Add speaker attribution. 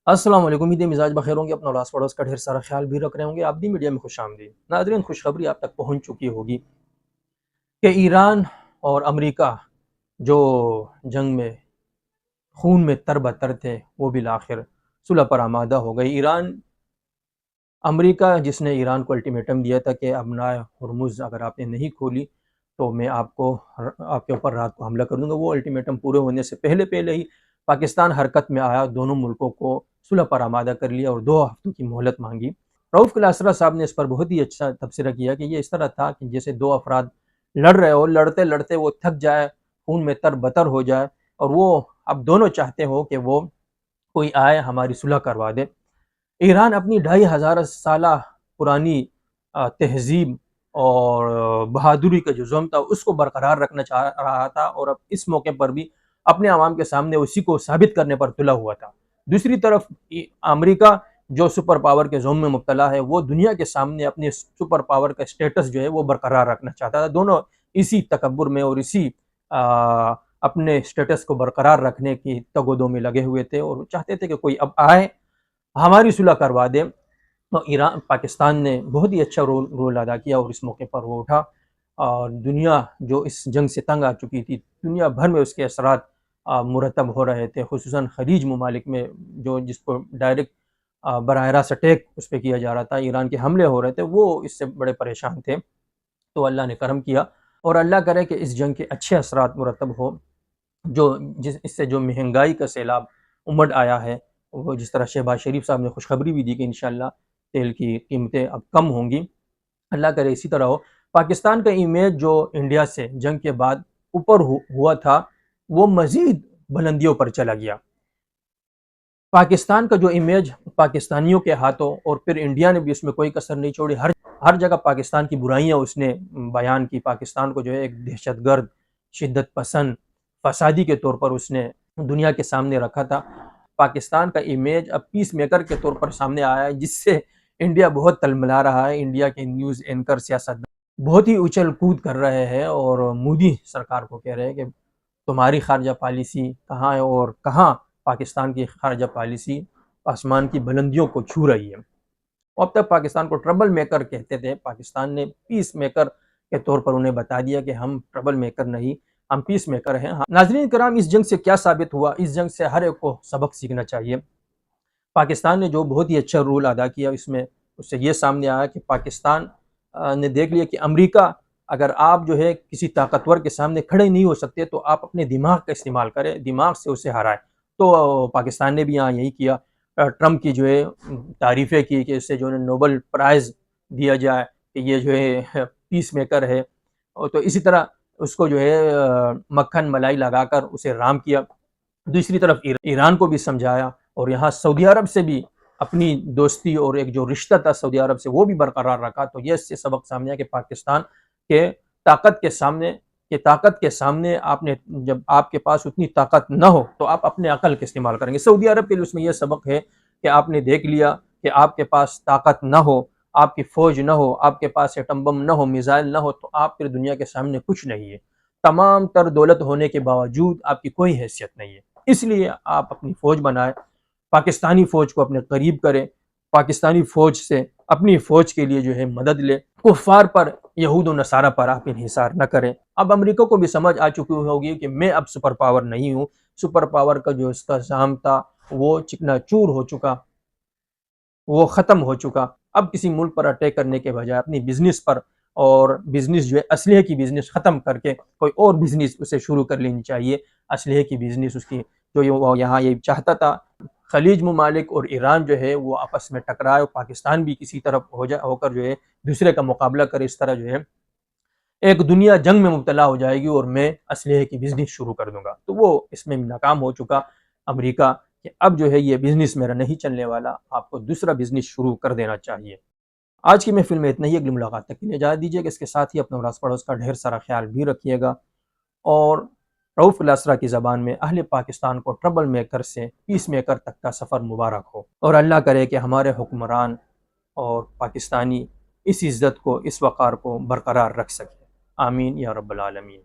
Speaker 1: السلام علیکم، امید ہے مزاج بخیر ہوں گے، اپنا اڑاس پڑوس کا ڈھیر سارا خیال بھی رکھ رہے ہوں گے۔ آپ دی میڈیا میں خوش آمدید ناظرین، خوشخبری آپ تک پہنچ چکی ہوگی کہ ایران اور امریکہ جو جنگ میں خون میں تر بتر تھے وہ بالآخر صلح پر آمادہ ہو گئی۔ امریکہ جس نے ایران کو الٹیمیٹم دیا تھا کہ ابنائے ہرمز اگر آپ نے نہیں کھولی تو میں آپ کے اوپر رات کو حملہ کر دوں گا، وہ الٹیمیٹم پورے ہونے سے پہلے ہی پاکستان حرکت میں آیا، دونوں ملکوں کو صلح پر آمادہ کر لیا اور 2 ہفتوں کی مہلت مانگی۔ رؤف کلاسرا صاحب نے اس پر بہت ہی اچھا تبصرہ کیا کہ یہ اس طرح تھا کہ جیسے 2 افراد لڑ رہے ہو، لڑتے لڑتے وہ تھک جائے، خون میں تر بتر ہو جائے، اور وہ اب دونوں چاہتے ہو کہ وہ کوئی آئے ہماری صلح کروا دے۔ ایران اپنی 2500 سالہ پرانی تہذیب اور بہادری کا جو زوم تھا اس کو برقرار رکھنا چاہ رہا تھا، اور اب اس موقع پر بھی اپنے عوام کے سامنے اسی کو ثابت کرنے پر تلا ہوا تھا۔ دوسری طرف امریکہ جو سپر پاور کے زوم میں مبتلا ہے، وہ دنیا کے سامنے اپنے سپر پاور کا سٹیٹس جو ہے وہ برقرار رکھنا چاہتا تھا۔ دونوں اسی تکبر میں اور اسی اپنے سٹیٹس کو برقرار رکھنے کی تگ و دو میں لگے ہوئے تھے، اور چاہتے تھے کہ کوئی اب آئے ہماری صلح کروا دے۔ تو پاکستان نے بہت ہی اچھا رول ادا کیا، اور اس موقع پر وہ اٹھا، اور دنیا جو اس جنگ سے تنگ آ چکی تھی، دنیا بھر میں اس کے اثرات مرتب ہو رہے تھے، خصوصاً خلیج ممالک میں جس کو ڈائریکٹ براہ راست اٹیک اس پہ کیا جا رہا تھا، ایران کے حملے ہو رہے تھے، وہ اس سے بڑے پریشان تھے۔ تو اللہ نے کرم کیا، اور اللہ کرے کہ اس جنگ کے اچھے اثرات مرتب ہو۔ اس سے جو مہنگائی کا سیلاب امڑ آیا ہے، وہ جس طرح شہباز شریف صاحب نے خوشخبری بھی دی کہ انشاءاللہ تیل کی قیمتیں اب کم ہوں گی، اللہ کرے اسی طرح ہو۔ پاکستان کا امیج جو انڈیا سے جنگ کے بعد اوپر ہوا تھا، وہ مزید بلندیوں پر چلا گیا۔ پاکستان کا جو امیج پاکستانیوں کے ہاتھوں، اور پھر انڈیا نے بھی اس میں کوئی کسر نہیں چھوڑی، ہر جگہ پاکستان کی برائیاں اس نے بیان کی، پاکستان کو جو ہے ایک دہشت گرد، شدت پسند، فسادی کے طور پر اس نے دنیا کے سامنے رکھا تھا۔ پاکستان کا امیج اب پیس میکر کے طور پر سامنے آیا ہے، جس سے انڈیا بہت تلملا رہا ہے۔ انڈیا کے نیوز اینکر، سیاستدان بہت ہی اچھل کود کر رہے ہیں، اور مودی سرکار کو کہہ رہے ہیں کہ تمہاری خارجہ پالیسی کہاں ہے، اور کہاں پاکستان کی خارجہ پالیسی آسمان کی بلندیوں کو چھو رہی ہے۔ اب تک پاکستان کو ٹربل میکر کہتے تھے، پاکستان نے پیس میکر کے طور پر انہیں بتا دیا کہ ہم ٹربل میکر نہیں، ہم پیس میکر ہیں۔ ناظرین کرام، اس جنگ سے کیا ثابت ہوا؟ اس جنگ سے ہر ایک کو سبق سیکھنا چاہیے۔ پاکستان نے جو بہت ہی اچھا رول ادا کیا، اس میں اس سے یہ سامنے آیا کہ پاکستان نے دیکھ لیا کہ امریکہ، اگر آپ جو ہے کسی طاقتور کے سامنے کھڑے نہیں ہو سکتے تو آپ اپنے دماغ کا استعمال کریں، دماغ سے اسے ہرائیں۔ تو پاکستان نے بھی یہاں یہی کیا۔ ٹرمپ کی جو ہے تعریفیں کی کہ اس سے جو ہے نوبل پرائز دیا جائے کہ یہ جو ہے پیس میکر ہے، اور تو اسی طرح اس کو جو ہے مکھن ملائی لگا کر اسے رام کیا۔ دوسری طرف ایران کو بھی سمجھایا، اور یہاں سعودی عرب سے بھی اپنی دوستی اور ایک جو رشتہ تھا سعودی عرب سے وہ بھی برقرار رکھا۔ تو یہ اس سے سبق سامنے ہے کہ پاکستان کے طاقت کے سامنے جب آپ کے پاس اتنی طاقت نہ ہو تو آپ اپنے عقل کا استعمال کریں گے۔ سعودی عرب کے لیے اس میں یہ سبق ہے کہ آپ نے دیکھ لیا کہ آپ کے پاس طاقت نہ ہو، آپ کی فوج نہ ہو، آپ کے پاس ایٹم بم نہ ہو، میزائل نہ ہو، تو آپ پھر دنیا کے سامنے کچھ نہیں ہے۔ تمام تر دولت ہونے کے باوجود آپ کی کوئی حیثیت نہیں ہے۔ اس لیے آپ اپنی فوج بنائیں، پاکستانی فوج کو اپنے قریب کریں، پاکستانی فوج سے اپنی فوج کے لیے جو ہے مدد لیں، کفار پر، یہود و نصارہ پر آپ انحصار نہ کریں۔ اب امریکہ کو بھی سمجھ آ چکی ہوگی کہ میں اب سپر پاور نہیں ہوں، سپر پاور کا جو اس کا زعم تھا وہ چکنا چور ہو چکا، وہ ختم ہو چکا۔ اب کسی ملک پر اٹیک کرنے کے بجائے اپنی بزنس پر، اور بزنس جو ہے اسلحے کی بزنس ختم کر کے کوئی اور بزنس اسے شروع کر لینی چاہیے۔ اسلحے کی بزنس اس کی جو وہ یہاں یہ چاہتا تھا، خلیج ممالک اور ایران جو ہے وہ آپس میں ٹکرائے، اور پاکستان بھی کسی طرف ہو کر جو ہے دوسرے کا مقابلہ کرے، اس طرح جو ہے ایک دنیا جنگ میں مبتلا ہو جائے گی، اور میں اسلحے کی بزنس شروع کر دوں گا۔ تو وہ اس میں ناکام ہو چکا امریکہ، کہ اب جو ہے یہ بزنس میرا نہیں چلنے والا، آپ کو دوسرا بزنس شروع کر دینا چاہیے۔ آج کی محفل میں اتنا ہی، اگلی ملاقات تک کے لیے اجازت دیجیے کہ اس کے ساتھ ہی اپنے اڑاس پڑوس کا ڈھیر سارا خیال بھی رکھیے گا، اور رؤف کلاسرا کی زبان میں اہل پاکستان کو ٹربل میکر سے پیس میکر تک کا سفر مبارک ہو، اور اللہ کرے کہ ہمارے حکمران اور پاکستانی اس عزت کو، اس وقار کو برقرار رکھ سکے۔ آمین یا رب العالمین۔